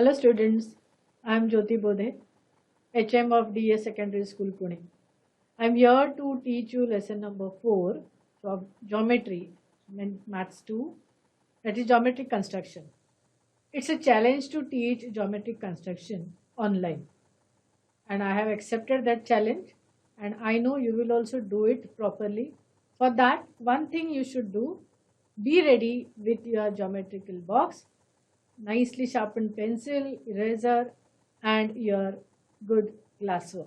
Hello students, I am Jyoti Bodhe, HM of DS Secondary School Pune. I am here to teach you lesson number 4 of geometry, maths 2, that is geometric construction. It's a challenge to teach geometric construction online, and I have accepted that challenge, and I know you will also do it properly. For that, one thing you should do, be ready with your geometrical box, nicely sharpened pencil, eraser, and your good classwork.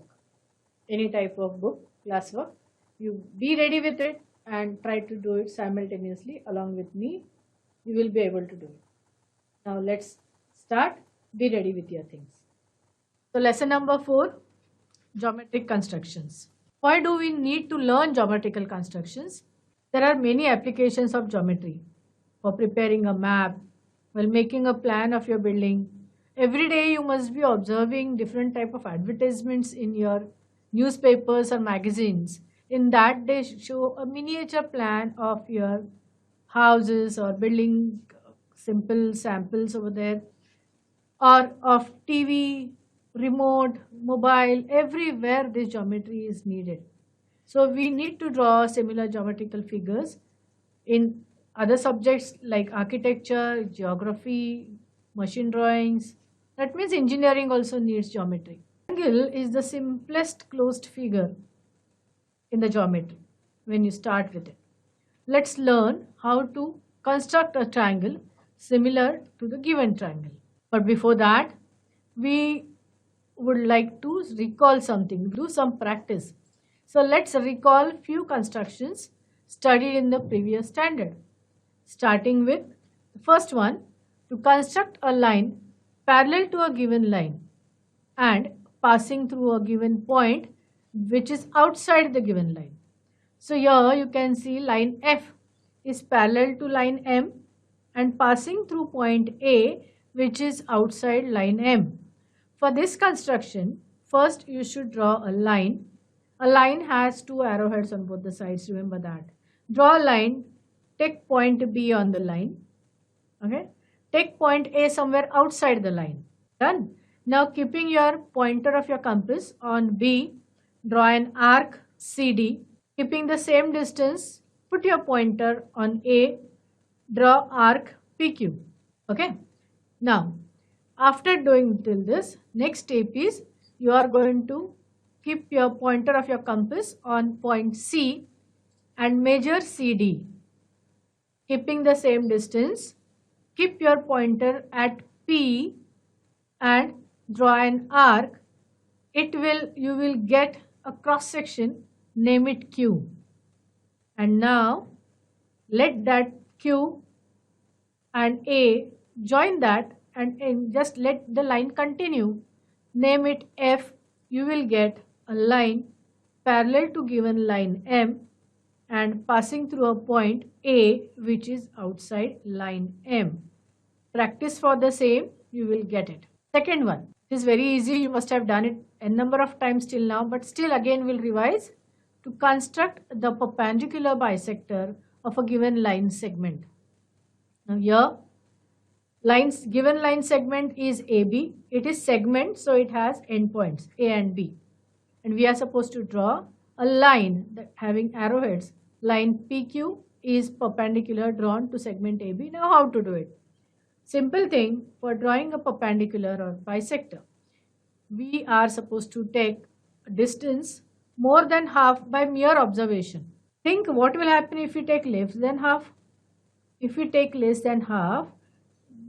Any type of book, classwork. You be ready with it and try to do it simultaneously along with me. You will be able to do it. Now let's start. Be ready with your things. So lesson number 4, geometric constructions. Why do we need to learn geometrical constructions? There are many applications of geometry for preparing a map, while making a plan of your building. Every day you must be observing different type of advertisements in your newspapers or magazines. In that they show a miniature plan of your houses or building, simple samples over there, or of TV, remote, mobile, everywhere this geometry is needed. So we need to draw similar geometrical figures in other subjects like architecture, geography, machine drawings. That means engineering also needs geometry. Triangle is the simplest closed figure in the geometry when you start with it. Let's learn how to construct a triangle similar to the given triangle. But before that, we would like to recall something, do some practice. So let's recall few constructions studied in the previous standard. Starting with the first one, to construct a line parallel to a given line and passing through a given point which is outside the given line. So here you can see line F is parallel to line M and passing through point A which is outside line M. For this construction, first you should draw a line. A line has two arrowheads on both the sides, remember that. Draw a line, take point B on the line, okay. Take point A somewhere outside the line. Done. Now keeping your pointer of your compass on B, draw an arc CD. Keeping the same distance, put your pointer on A, draw arc PQ, okay. Now, after doing till this, next step is you are going to keep your pointer of your compass on point C and measure CD. Keeping the same distance, keep your pointer at P and draw an arc. You will get a cross section, name it Q. And now let that Q and A join that and just let the line continue. Name it F. You will get a line parallel to given line M and passing through a point A which is outside line M. Practice for the same, you will get it. Second one is very easy. You must have done it a number of times till now, but still again we'll revise. To construct the perpendicular bisector of a given line segment. Now here, given line segment is AB. It is segment, so it has endpoints A and B. And we are supposed to draw a line that having arrowheads. Line PQ is perpendicular drawn to segment AB. Now how to do it? Simple thing, for drawing a perpendicular or bisector, we are supposed to take a distance more than half by mere observation. Think what will happen if we take less than half. If we take less than half,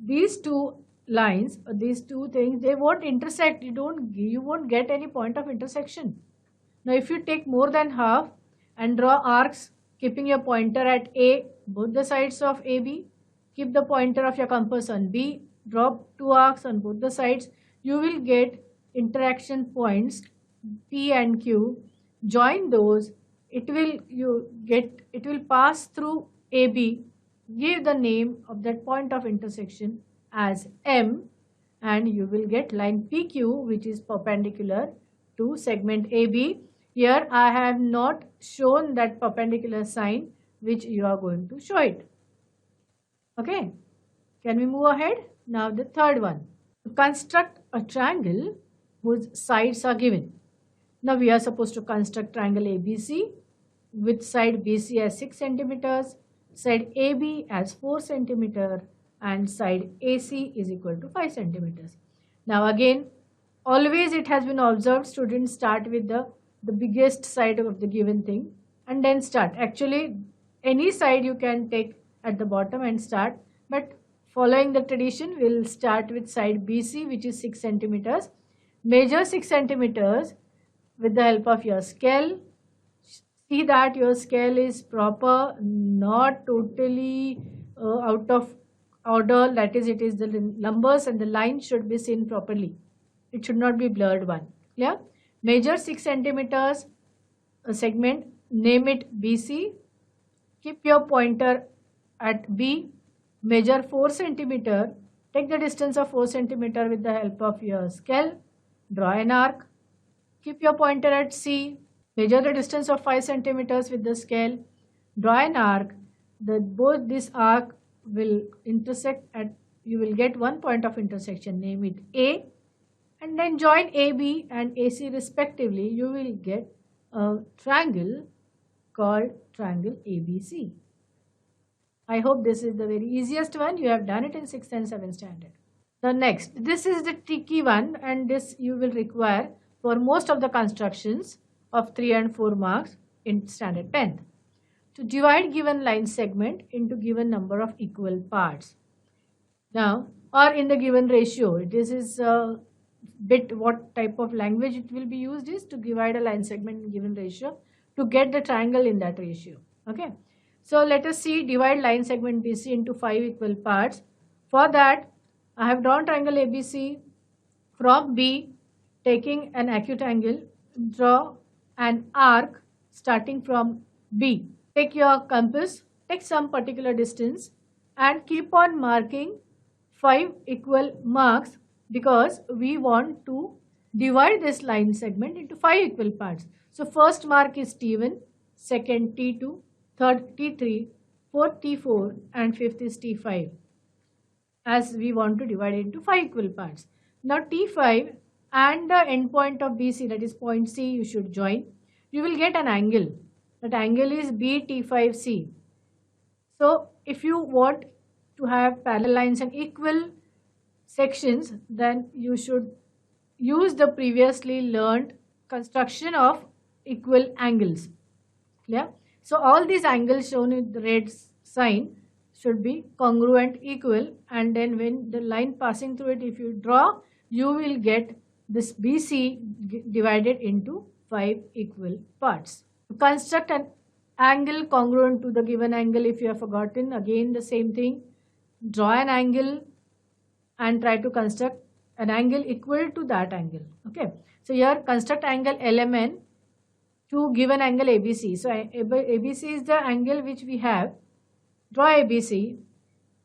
these two lines, these two things, they won't intersect. You won't get any point of intersection. Now if you take more than half and draw arcs, keeping your pointer at A, both the sides of AB, keep the pointer of your compass on B, draw two arcs on both the sides, you will get interaction points P and Q. Join those, it will pass through AB. Give the name of that point of intersection as M and you will get line PQ which is perpendicular to segment AB. Here I have not shown that perpendicular sign which you are going to show it. Okay, can we move ahead? Now the third one. To construct a triangle whose sides are given. Now we are supposed to construct triangle ABC with side BC as 6 centimeters, side AB as 4 centimeter, and side AC is equal to 5 centimeters. Now again, always it has been observed students start with the biggest side of the given thing and then start. Actually, any side you can take at the bottom and start, but following the tradition, we'll start with side BC, which is 6 centimeters. Measure 6 centimeters with the help of your scale. See that your scale is proper, not totally out of order, that is, it is the numbers and the lines should be seen properly. It should not be blurred one. Clear? Measure 6 centimeters segment, name it BC. Keep your pointer at B. Measure 4 centimeter. Take the distance of 4 centimeter with the help of your scale. Draw an arc. Keep your pointer at C. Measure the distance of 5 centimeters with the scale. Draw an arc. Both this arc will intersect at, you will get one point of intersection, name it A, and then join AB and AC respectively. You will get a triangle called triangle ABC. I hope this is the very easiest one. You have done it in 6th and 7th standard. The next, this is the tricky one, and this you will require for most of the constructions of 3 and 4 marks in standard 10th. To divide given line segment into given number of equal parts. Now, or in the given ratio, this is a bit what type of language it will be used is to divide a line segment in given ratio to get the triangle in that ratio. Okay. So let us see, divide line segment BC into 5 equal parts. For that, I have drawn triangle ABC. From B, taking an acute angle, draw an arc starting from B. Take your compass, take some particular distance and keep on marking 5 equal marks because we want to divide this line segment into 5 equal parts. So first mark is T1, second T2, third T3, fourth T4 and fifth is T5, as we want to divide it into 5 equal parts. Now T5 and the endpoint of BC, that is point C, you should join. You will get an angle. That angle is BT5C. So if you want to have parallel lines and equal sections, then you should use the previously learned construction of equal angles. Clear? So all these angles shown with the red sign should be congruent, equal, and then when the line passing through it, if you draw, you will get this BC divided into 5 equal parts. To construct an angle congruent to the given angle, if you have forgotten, again the same thing. Draw an angle and try to construct an angle equal to that angle. Okay. So here construct angle LMN to given angle ABC. So ABC is the angle which we have. Draw ABC.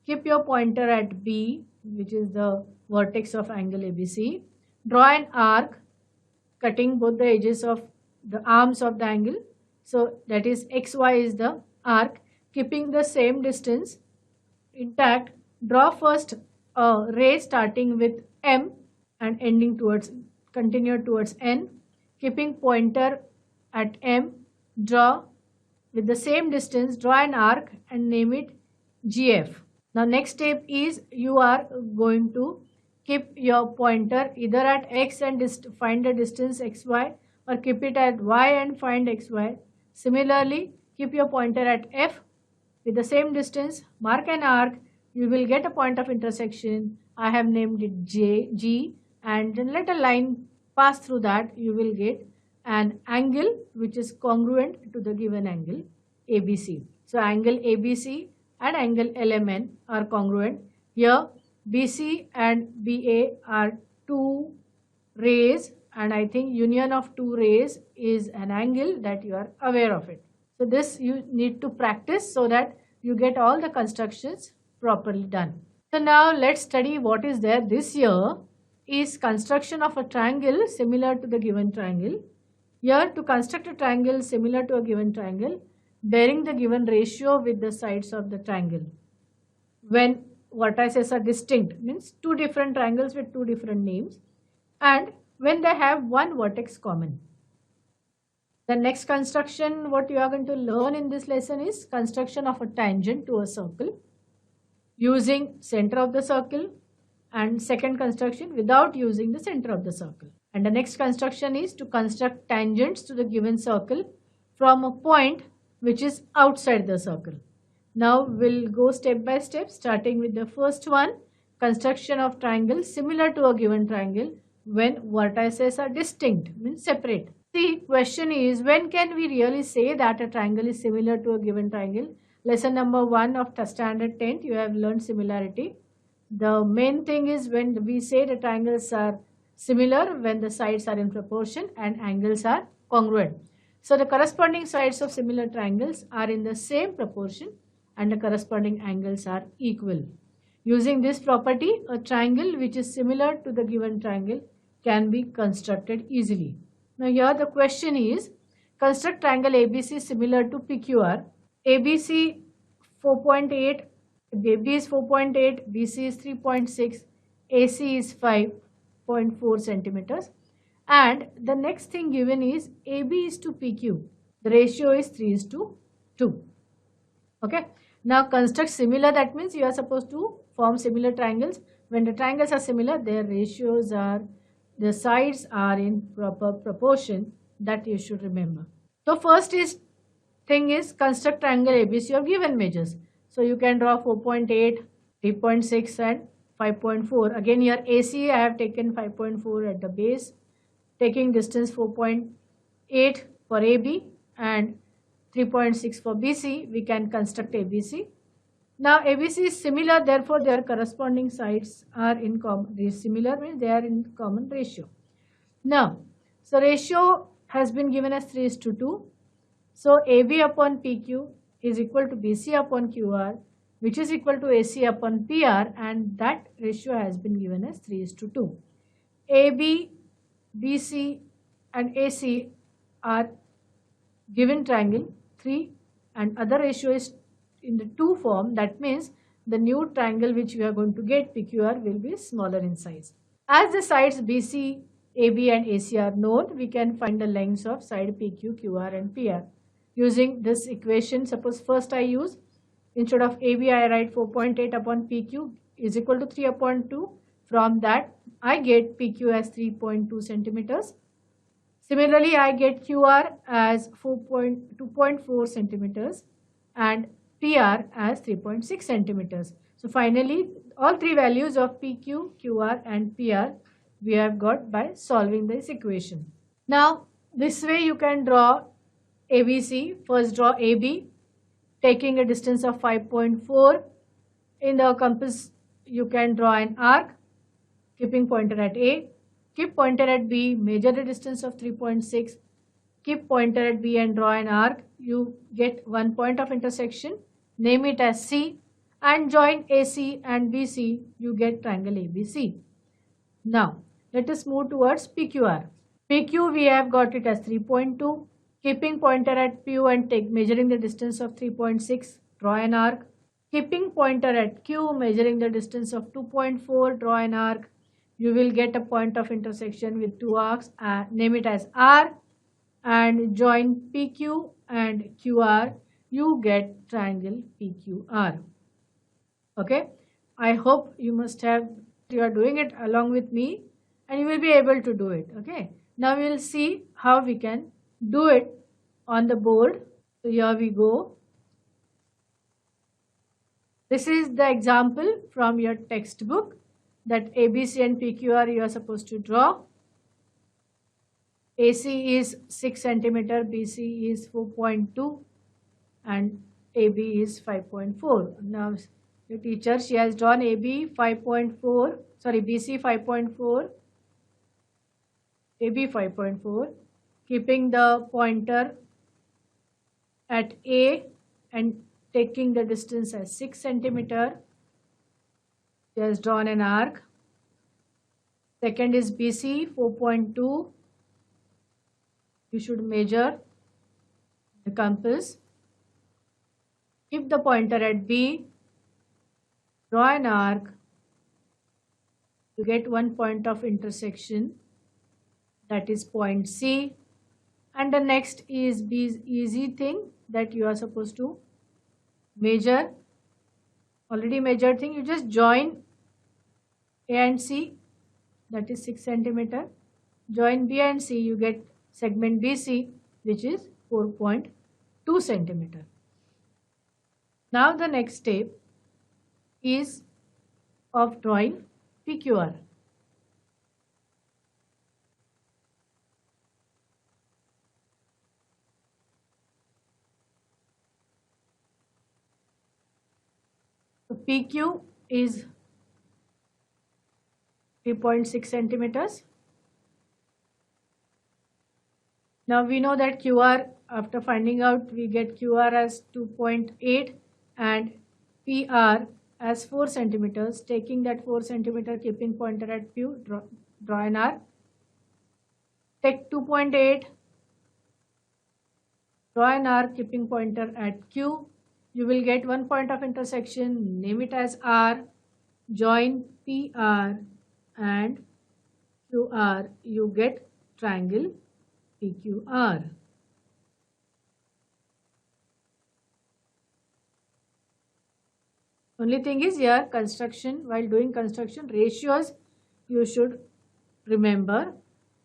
Keep your pointer at B, which is the vertex of angle ABC. Draw an arc cutting both the edges of the arms of the angle. So that is XY is the arc. Keeping the same distance intact, draw first a ray starting with M and ending towards, continue towards N. Keeping pointer at M, draw with the same distance, draw an arc and name it GF. Now next step is you are going to keep your pointer either at X and find the distance XY, or keep it at Y and find XY. Similarly, keep your pointer at F with the same distance, mark an arc, you will get a point of intersection. I have named it G, and then let a line pass through that. You will get an angle which is congruent to the given angle ABC. So angle ABC and angle LMN are congruent. Here BC and BA are two rays, and I think union of two rays is an angle that you are aware of it. So this you need to practice so that you get all the constructions properly done. So now let's study what is there this year is construction of a triangle similar to the given triangle. Here to construct a triangle similar to a given triangle bearing the given ratio with the sides of the triangle. When vertices are distinct, means two different triangles with two different names, and when they have one vertex common. The next construction what you are going to learn in this lesson is construction of a tangent to a circle using center of the circle, and second construction without using the center of the circle. And the next construction is to construct tangents to the given circle from a point which is outside the circle. Now we'll go step by step, starting with the first one, construction of triangle similar to a given triangle when vertices are distinct, means separate. The question is, when can we really say that a triangle is similar to a given triangle? Lesson number 1 of standard 10th, you have learned similarity. The main thing is when we say the triangles are similar when the sides are in proportion and angles are congruent. So the corresponding sides of similar triangles are in the same proportion and the corresponding angles are equal. Using this property, a triangle which is similar to the given triangle can be constructed easily. Now here the question is, construct triangle ABC similar to PQR. ABC 4.8, AB is 4.8, BC is 3.6, AC is 5.4 centimeters. And the next thing given is AB is to PQ. The ratio is 3:2. Okay. Now construct similar, that means you are supposed to form similar triangles. When the triangles are similar, their ratios are, the sides are in proper proportion, that you should remember. So first thing is construct triangle ABC of given measures. So you can draw 4.8, 3.6 and 5.4. Again here AC I have taken 5.4 at the base, taking distance 4.8 for AB and 3.6 for BC, we can construct ABC. Now ABC is similar, therefore their corresponding sides are in common. Similar means they are in common ratio. Now, so ratio has been given as 3:2. So AB upon PQ is equal to BC upon QR, which is equal to AC upon PR, and that ratio has been given as 3:2. AB, BC and AC are given triangle 3 and other ratio is in the 2 form. That means the new triangle which we are going to get, PQR, will be smaller in size. As the sides BC, AB and AC are known, we can find the lengths of side PQ, QR and PR. Using this equation, suppose first I use, instead of AB I write 4.8 upon PQ is equal to 3/2. From that I get PQ as 3.2 centimeters. Similarly, I get QR as 2.4 centimeters and PR as 3.6 centimeters. So finally, all three values of PQ, QR and PR we have got by solving this equation. Now, this way you can draw ABC. First draw AB, taking a distance of 5.4. In the compass, you can draw an arc, keeping pointer at A. Keep pointer at B, measure the distance of 3.6. Keep pointer at B and draw an arc. You get one point of intersection. Name it as C and join AC and BC. You get triangle ABC. Now, let us move towards PQR. PQ we have got it as 3.2. Keeping pointer at Q and measuring the distance of 3.6, draw an arc. Keeping pointer at Q, measuring the distance of 2.4, draw an arc. You will get a point of intersection with two arcs, name it as R, and join PQ and QR, you get triangle PQR. Okay, I hope you are doing it along with me and you will be able to do it. Okay, now we will see how we can do it on the board. So here we go. This is the example from your textbook, that ABC and PQR you are supposed to draw. AC is 6 centimeter, BC is 4.2 and AB is 5.4. Now the teacher, she has drawn AB 5.4, sorry BC 5.4, AB 5.4, keeping the pointer at A and taking the distance as 6 centimeter. She has drawn an arc. Second is BC 4.2. You should measure the compass. Keep the pointer at B. draw an arc, you get one point of intersection, that is point C, and the next is B, easy thing that you are supposed to measure, already measured thing, you just join A and C, that is 6 centimeter, join B and C, you get segment BC, which is 4.2 centimeter. Now the next step is of drawing PQR. So PQ is 3.6 centimeters. Now we know that QR, after finding out, we get QR as 2.8 and PR as 4 centimeters. Taking that 4 centimeter, keeping pointer at Q, draw an arc. Take 2.8, draw an arc, keeping pointer at Q. You will get one point of intersection, name it as R, join PR and QR, you get triangle PQR. Only thing is here, construction, while doing construction, ratios you should remember.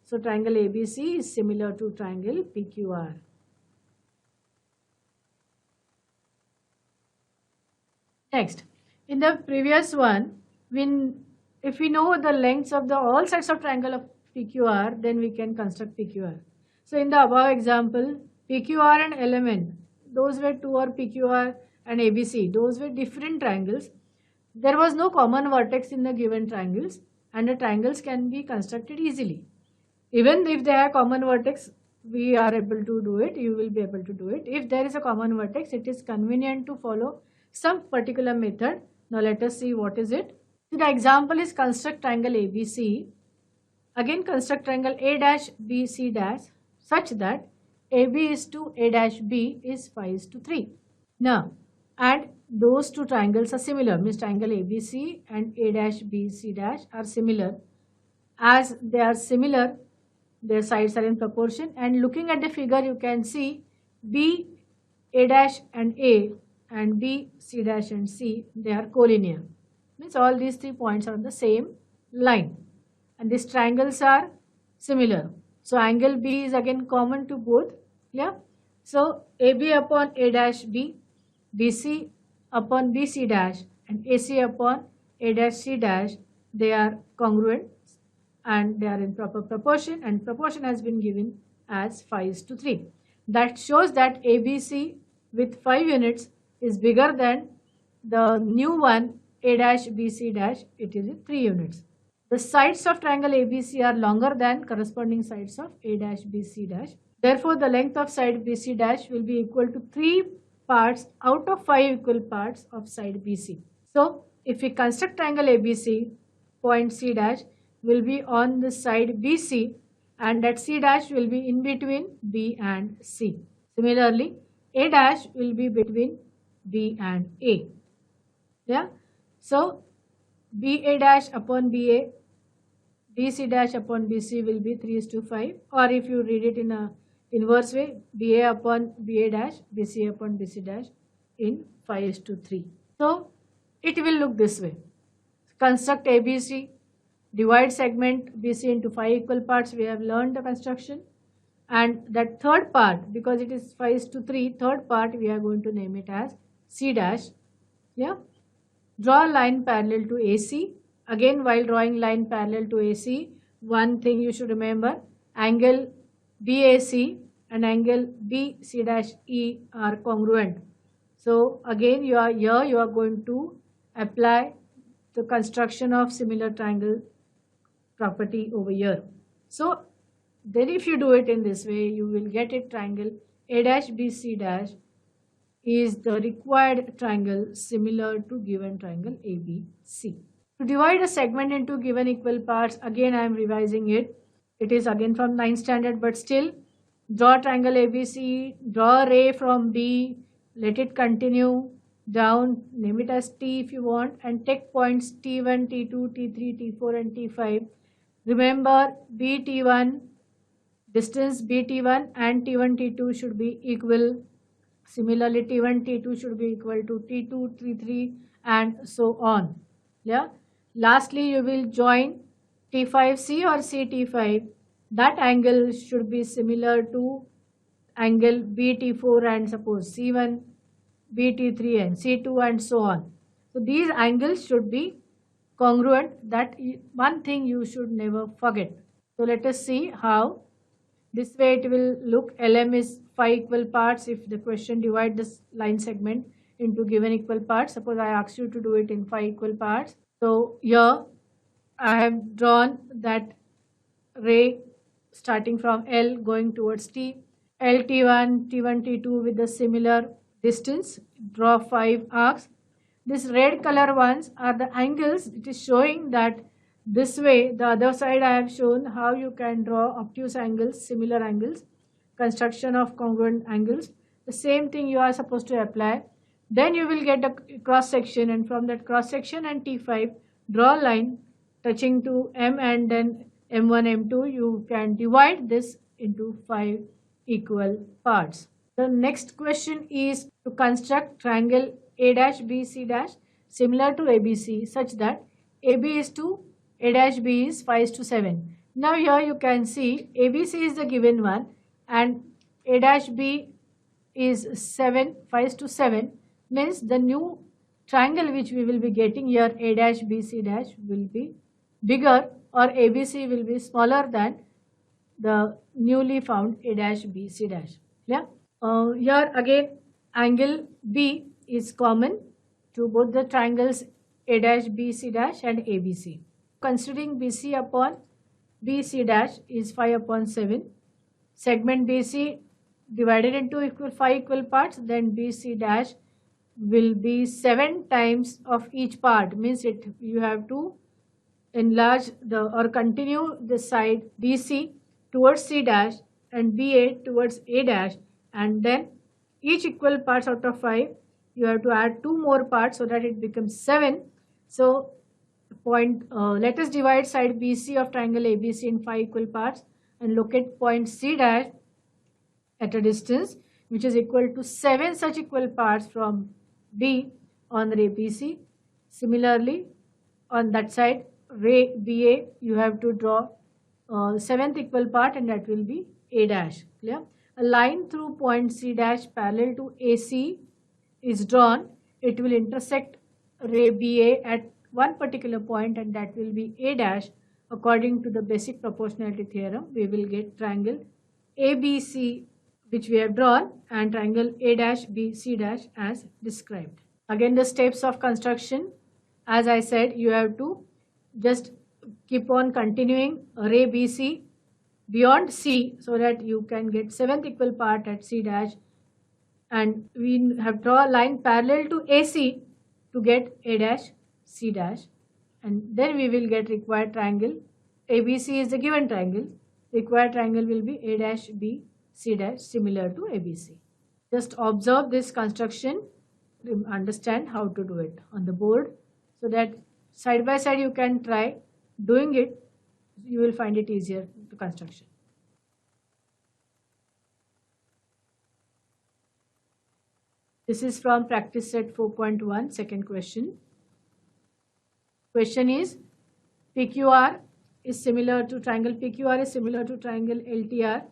So triangle ABC is similar to triangle PQR. Next, in the previous one, if we know the lengths of all sides of triangle of PQR, then we can construct PQR. So in the above example, PQR and LMN, those were two, or PQR and ABC, those were different triangles. There was no common vertex in the given triangles, and the triangles can be constructed easily. Even if they have common vertex, we are able to do it, you will be able to do it. If there is a common vertex, it is convenient to follow some particular method. Now let us see what is it. So the example is construct triangle ABC. Again construct triangle A dash B C dash such that AB is to A dash B is 5 is to 3. Now add those two triangles are similar, means triangle ABC and A dash B C dash are similar. As they are similar, their sides are in proportion, and looking at the figure you can see B, A dash and A and B, C dash and C, they are collinear. Means all these 3 points are on the same line, and these triangles are similar. So angle B is again common to both. Yeah. So AB upon A dash B, BC upon BC dash and AC upon A dash C dash, they are congruent and they are in proper proportion, and proportion has been given as 5 is to 3. That shows that ABC with 5 units is bigger than the new one A dash BC dash, it is 3 units. The sides of triangle ABC are longer than corresponding sides of A dash BC dash. Therefore, the length of side BC dash will be equal to 3 parts out of 5 equal parts of side BC. So, if we construct triangle ABC, point C dash will be on the side BC, and that C dash will be in between B and C. Similarly, A dash will be between B and A. Yeah. So, BA dash upon BA, BC dash upon BC will be 3 is to 5, or if you read it in a inverse way, BA upon BA dash, BC upon BC dash in 5 is to 3. So, it will look this way. Construct ABC, divide segment BC into 5 equal parts. We have learned the construction, and that third part, because it is 5 is to 3, third part we are going to name it as C dash. Yeah. Draw a line parallel to AC. Again, while drawing line parallel to AC, one thing you should remember, angle BAC and angle BC dash E are congruent. So again, you are going to apply the construction of similar triangle property over here. So then if you do it in this way, you will get a triangle A dash BC dash is the required triangle similar to given triangle ABC. To divide a segment into given equal parts, again I am revising it. It is again from 9th standard, but still, draw triangle ABC, draw a ray from B, let it continue, down, name it as T if you want, and take points T1, T2, T3, T4 and T5. Remember BT1, distance BT1 and T1, T2 should be equal. Similarly, T1, T2 should be equal to T2, T3 and so on. Yeah. Lastly, you will join T5C or CT5. That angle should be similar to angle BT4 and suppose C1, BT3 and C2 and so on. So these angles should be congruent. That one thing you should never forget. So let us see how. This way it will look. LM is 5 equal parts. If the question divide this line segment into given equal parts, suppose I ask you to do it in 5 equal parts. So here I have drawn that ray starting from L going towards T. LT1, T1, T2 with a similar distance. Draw 5 arcs. These red color ones are the angles. It is showing that this way, the other side I have shown how you can draw obtuse angles, similar angles, construction of congruent angles. The same thing you are supposed to apply. Then you will get a cross section, and from that cross section and T5, draw a line touching to M and then M1, M2. You can divide this into 5 equal parts. The next question is to construct triangle A dash B C dash similar to ABC such that AB is to A dash B is 5 to 7. Now here you can see ABC is the given one and A dash B is 7, 5 to 7, means the new triangle which we will be getting here, A dash B C dash, will be bigger, or ABC will be smaller than the newly found A dash B C dash. Yeah. Here again angle B is common to both the triangles A dash B C dash and ABC. Considering BC upon BC dash is 5 upon 7. Segment BC divided into 5 equal parts, then BC dash will be 7 times of each part, means you have to enlarge or continue the side BC towards C dash and BA towards A dash, and then each equal parts out of 5 you have to add 2 more parts so that it becomes 7. So let us divide side BC of triangle ABC in 5 equal parts and locate point C dash at a distance which is equal to 7 such equal parts from B on ray BC. Similarly, on that side ray BA you have to draw 7th equal part, and that will be A dash. Clear? A line through point C dash parallel to AC is drawn. It will intersect ray BA at one particular point, and that will be A dash. According to the basic proportionality theorem, we will get triangle ABC which we have drawn and triangle A dash B C dash as described. Again, the steps of construction, as I said, you have to just keep on continuing ray BC beyond C so that you can get 7th equal part at C dash, and we have draw a line parallel to AC to get A dash C dash, and then we will get required triangle. ABC is the given triangle. Required triangle will be A dash B C dash similar to ABC. Just observe this construction, understand how to do it on the board so that side by side you can try doing it. You will find it easier to construction. This is from practice set 4.1, second question. Question is PQR is similar to triangle PQR is similar to triangle LTR.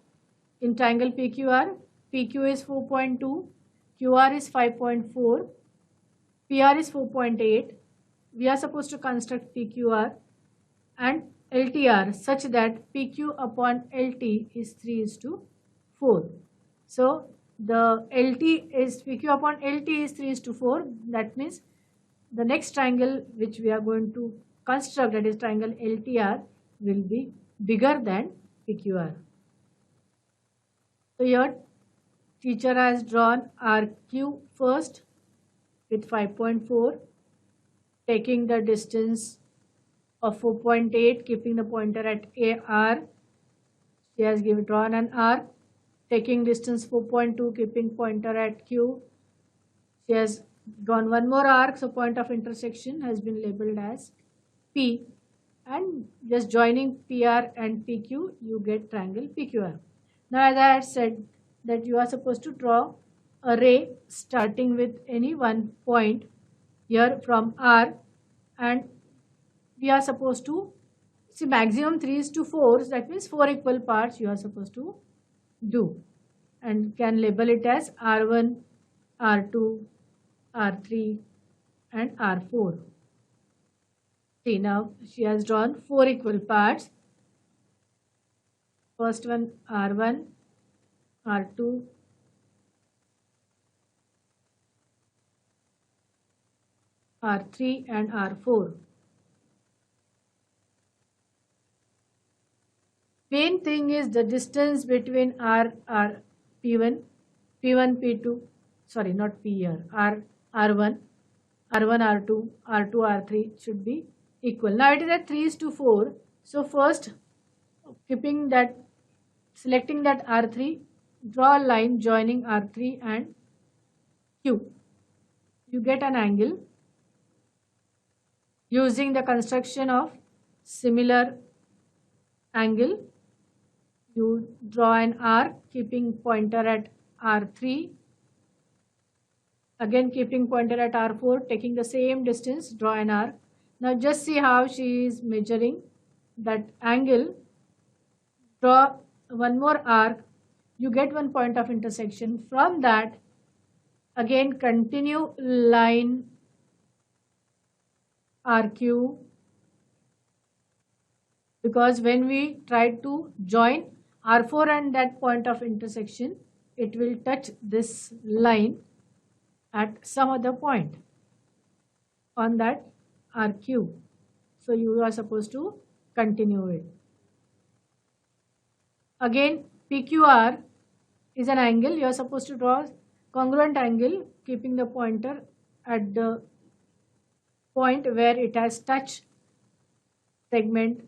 In triangle PQR, PQ is 4.2, QR is 5.4, PR is 4.8. We are supposed to construct PQR and LTR such that PQ upon LT is 3:4. So the LT is PQ upon LT is 3:4. That means the next triangle which we are going to construct, that is triangle LTR, will be bigger than PQR. So here teacher has drawn RQ first with 5.4, taking the distance of 4.8, keeping the pointer at AR. She has drawn an arc, taking distance 4.2, keeping pointer at Q. She has gone one more arc, so point of intersection has been labeled as P, and just joining PR and PQ, you get triangle PQR. Now, as I had said, that you are supposed to draw a ray starting with any one point here from R, and we are supposed to see maximum 3:4, that means 4 equal parts you are supposed to do, and can label it as R1, R2, R3 and R4. See, now she has drawn 4 equal parts. First one R1, R2, R3 and R4. Main thing is the distance between P1, P1, P2, sorry, not P here, R1, R2, R2, R3 should be equal. Now it is at 3:4. So first, selecting that R3, draw a line joining R3 and Q. You get an angle using the construction of similar angle. You draw an arc keeping pointer at R3, again keeping pointer at R4, taking the same distance, draw an arc. Now just see how she is measuring that angle. Draw one more arc, you get one point of intersection. From that, again continue line RQ, because when we try to join R4 and that point of intersection, it will touch this line at some other point on that RQ. So you are supposed to continue it. Again, PQR is an angle. You are supposed to draw congruent angle keeping the pointer at the point where it has touched segment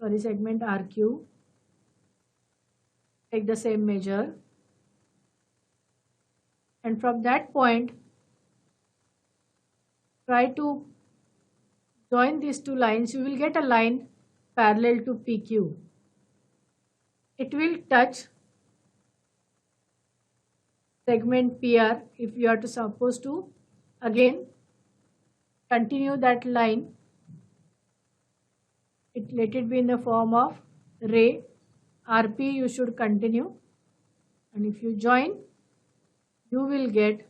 segment RQ. Take the same measure, and from that point try to join these two lines. You will get a line parallel to PQ. It will touch segment PR. If you are supposed to again continue that line, let it be in the form of ray. RP you should continue, and if you join, you will get,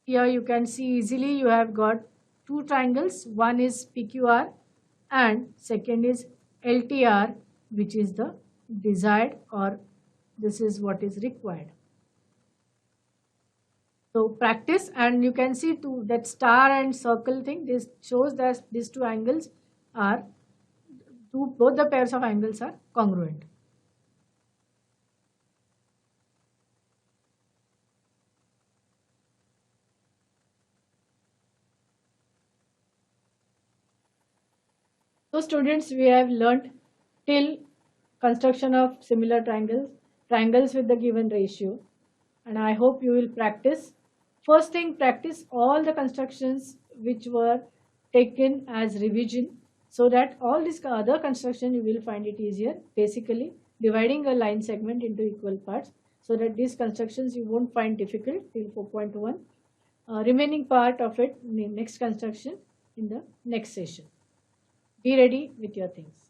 here you can see easily you have got two triangles. One is PQR and second is LTR, which is the desired, or this is what is required. So practice, and you can see to that star and circle thing, this shows that these two angles are, both the pairs of angles are congruent. So students, we have learnt till construction of similar triangles with the given ratio, and I hope you will practice. First thing, practice all the constructions which were taken as revision, so that all this other construction you will find it easier. Basically, dividing a line segment into equal parts, so that these constructions you won't find difficult till 4.1. Remaining part of it, next construction in the next session. Be ready with your things.